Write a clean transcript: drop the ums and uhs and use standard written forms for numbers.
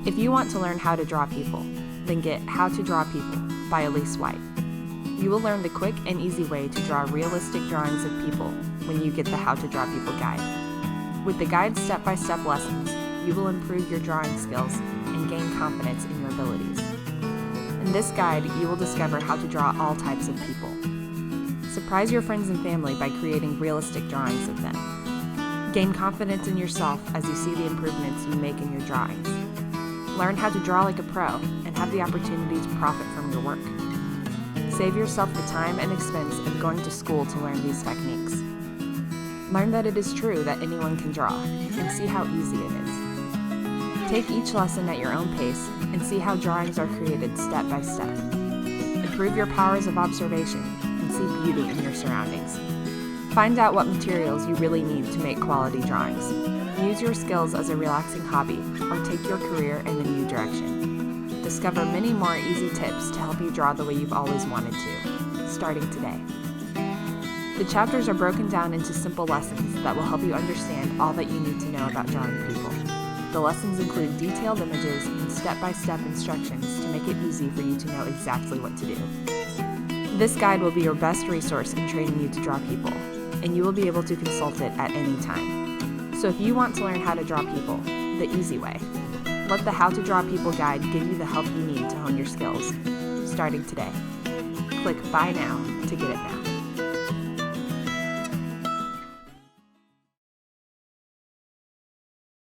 If you want to learn how to draw people, then get How to Draw People by Elise White. You will learn the quick and easy way to draw realistic drawings of people when you get the How to Draw People guide. With the guide's step-by-step lessons, you will improve your drawing skills and gain confidence in your abilities. In this guide, you will discover how to draw all types of people. Surprise your friends and family by creating realistic drawings of them. Gain confidence in yourself as you see the improvements you make in your drawings. Learn how to draw like a pro and have the opportunity to profit from your work. Save yourself the time and expense of going to school to learn these techniques. Learn that it is true that anyone can draw and see how easy it is. Take each lesson at your own pace and see how drawings are created step by step. Improve your powers of observation and see beauty in your surroundings. Find out what materials you really need to make quality drawings. Use your skills as a relaxing hobby or take your career in a new direction. Discover many more easy tips to help you draw the way you've always wanted to, starting today. The chapters are broken down into simple lessons that will help you understand all that you need to know about drawing people. The lessons include detailed images and step-by-step instructions to make it easy for you to know exactly what to do. This guide will be your best resource in training you to draw people, and you will be able to consult it at any time. So if you want to learn how to draw people the easy way, let the How to Draw People guide give you the help you need to hone your skills, starting today. Click Buy Now to get it now.